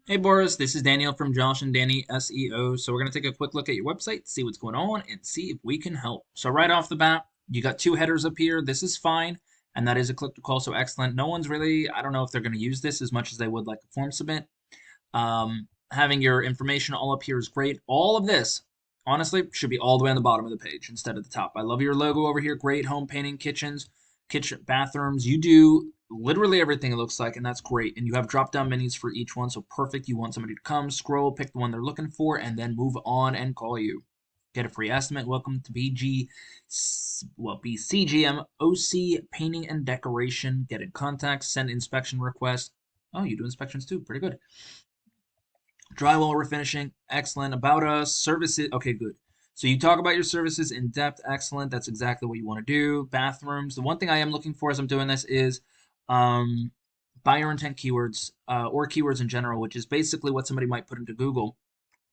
Hey Boris, this is Daniel from Josh and Danny SEO. So we're going to take a quick look at your website, see what's going on, and see if we can help. So right off the bat, you got two headers up here. This is fine, and that is a click to call, so excellent. No one's really, I don't know if they're going to use this as much as they would like a form submit. Having your information all up here is great. All of this, honestly, should be all the way on the bottom of the page instead of the top. I love your logo over here. Great home painting, kitchens, kitchen, bathrooms. You do literally everything it looks like, and that's great. And you have drop down menus for each one, so perfect. You want somebody to come, scroll, pick the one they're looking for, and then move on and call you. Get a free estimate. Welcome to BCGM OC Painting and Decoration. Get in contact. Send inspection request. Oh, you do inspections too. Pretty good. Drywall refinishing, excellent. About us, services, okay, good. So you talk about your services in depth, excellent. That's exactly what you want to do. Bathrooms. The one thing I am looking for as I'm doing this is um, buyer intent keywords or keywords in general, which is basically what somebody might put into Google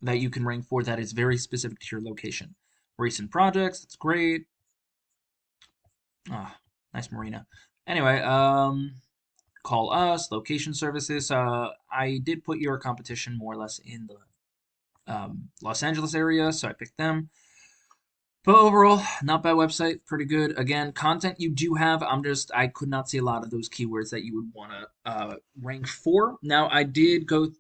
that you can rank for that is very specific to your location. Recent projects, that's great. Ah, nice marina. Anyway, call us, location services. I did put your competition more or less in the Los Angeles area, so I picked them. But overall, not bad website, pretty good. Again, content you do have, I could not see a lot of those keywords that you would want to rank for. Now, I did put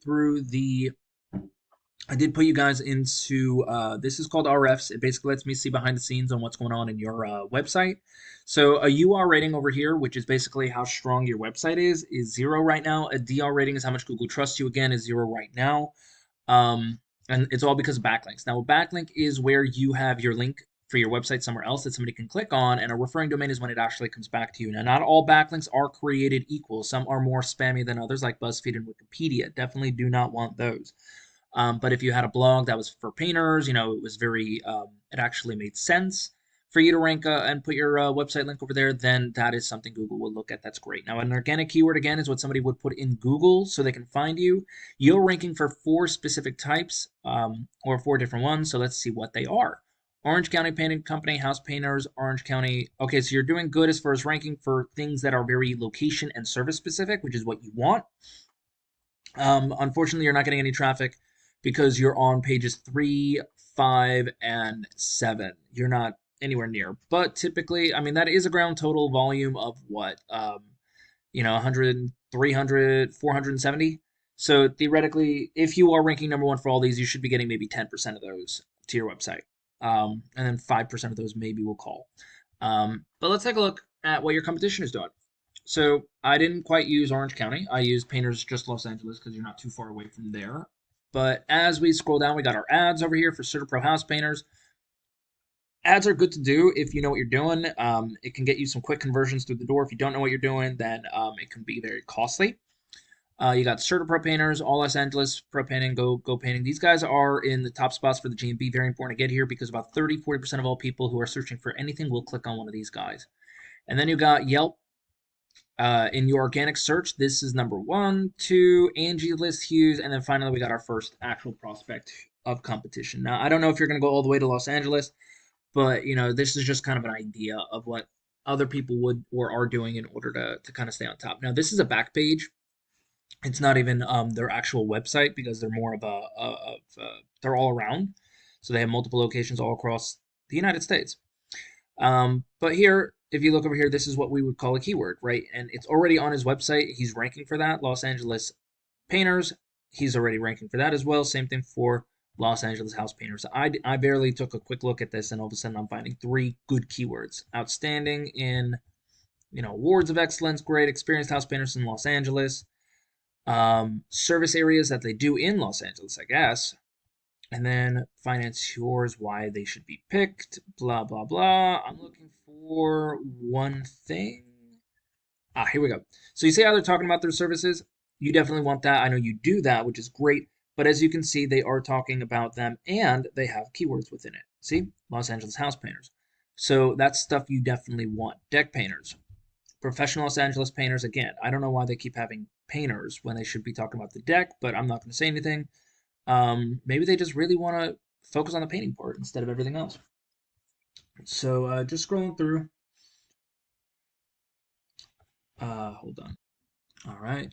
you guys into, this is called RFs. It basically lets me see behind the scenes on what's going on in your website. So a UR rating over here, which is basically how strong your website is 0 right now. A DR rating is how much Google trusts you, again, is 0 right now. Um, and it's all because of backlinks. Now, a backlink is where you have your link for your website somewhere else that somebody can click on, and a referring domain is when it actually comes back to you. Now, not all backlinks are created equal. Some are more spammy than others, like BuzzFeed and Wikipedia. Definitely do not want those. But if you had a blog that was for painters, it was it actually made sense for you to rank and put your website link over there, then that is something Google will look at. That's great. Now, an organic keyword, again, is what somebody would put in Google so they can find you. You're ranking for 4 specific types or 4 different ones. So let's see what they are. Orange County Painting Company, house painters, Orange County. Okay, so you're doing good as far as ranking for things that are very location and service specific, which is what you want. Unfortunately, you're not getting any traffic because you're on pages 3, 5, and 7. You're not anywhere near. But typically, I mean, that is a ground total volume of what? 100, 300, 470. So theoretically, if you are ranking number one for all these, you should be getting maybe 10% of those to your website. And then 5% of those maybe will call. But let's take a look at what your competition is doing. So I didn't quite use Orange County. I used Painters Just Los Angeles because you're not too far away from there. But as we scroll down, we got our ads over here for CertaPro House Painters. Ads are good to do if you know what you're doing. It can get you some quick conversions through the door. If you don't know what you're doing, then it can be very costly. You got CertaPro Painters, All Los Angeles Pro Painting, Go Painting. These guys are in the top spots for the GMB. Very important to get here because about 30-40% of all people who are searching for anything will click on one of these guys. And then you got Yelp. In your organic search, this is number 1, 2, Angie List Hughes, and then finally we got our first actual prospect of competition. Now, I don't know if you're going to go all the way to Los Angeles, but this is just kind of an idea of what other people would or are doing in order to kind of stay on top. Now, this is a back page. It's not even their actual website because they're more of they're all around. So they have multiple locations all across the United States. But here, if you look over here, this is what we would call a keyword, right? And it's already on his website. He's ranking for that. Los Angeles painters, he's already ranking for that as well. Same thing for Los Angeles house painters. I barely took a quick look at this, and all of a sudden I'm finding 3 good keywords. Outstanding in, awards of excellence, great experienced house painters in Los Angeles. Service areas that they do in Los Angeles, I guess. And then financiers, why they should be picked, blah, blah, blah. I'm looking for one thing. Here we go. So you see how they're talking about their services? You definitely want that. I know you do that, which is great. But as you can see, they are talking about them and they have keywords within it. See? Los Angeles house painters. So that's stuff you definitely want. Deck painters. Professional Los Angeles painters. Again, I don't know why they keep having painters when they should be talking about the deck, but I'm not going to say anything. Maybe they just really want to focus on the painting part instead of everything else. So just scrolling through. Hold on. All right.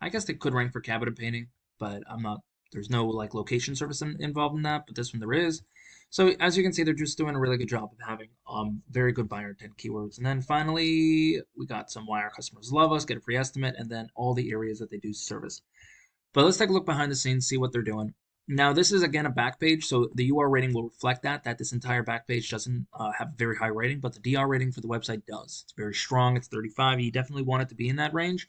I guess they could rank for cabinet painting, but I'm not. There's no like location service involved in that, but this one there is. So as you can see, they're just doing a really good job of having very good buyer intent keywords. And then finally, we got some why our customers love us, get a free estimate, and then all the areas that they do service. But let's take a look behind the scenes, see what they're doing. Now, this is again a back page, so the UR rating will reflect that this entire back page doesn't have a very high rating, but the DR rating for the website does. It's very strong. It's 35. You definitely want it to be in that range.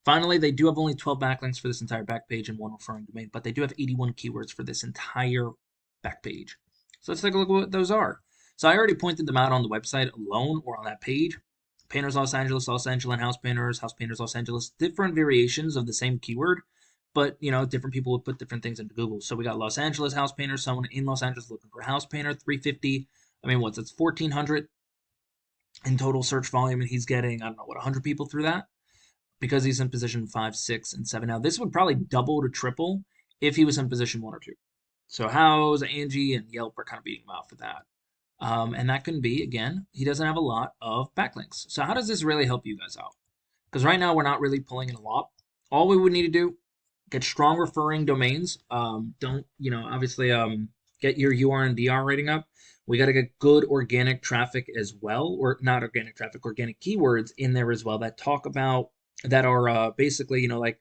Finally, they do have only 12 backlinks for this entire back page and one referring domain, but they do have 81 keywords for this entire back page. So let's take a look at what those are. So I already pointed them out on the website alone or on that page. Painters Los Angeles, Los Angeles House Painters Los Angeles, different variations of the same keyword, but different people would put different things into Google. So we got Los Angeles house painter, someone in Los Angeles looking for a house painter, 350. I mean, that's 1,400 in total search volume, and he's getting, I don't know, 100 people through that because he's in position 5, 6, and 7. Now, this would probably double to triple if he was in position 1 or 2. So House, Angie, and Yelp are kind of beating him out for that. And that can be, again, he doesn't have a lot of backlinks. So how does this really help you guys out? Because right now we're not really pulling in a lot. All we would need to do, get strong referring domains. Don't, obviously get your UR and DR rating up. We got to get good organic traffic as well, or not organic traffic, organic keywords in there as well that talk about, that are basically, like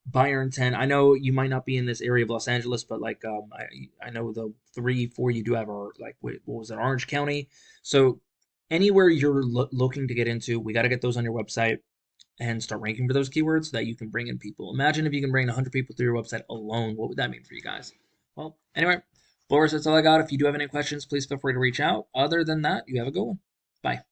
buyer intent. I know you might not be in this area of Los Angeles, but like I know the 3, 4 you do have are like, what was it, Orange County. So anywhere you're looking to get into, we got to get those on your website and start ranking for those keywords so that you can bring in people. Imagine if you can bring 100 people through your website alone. What would that mean for you guys? Well, anyway, Boris, that's all I got. If you do have any questions, please feel free to reach out. Other than that, you have a good one. Bye.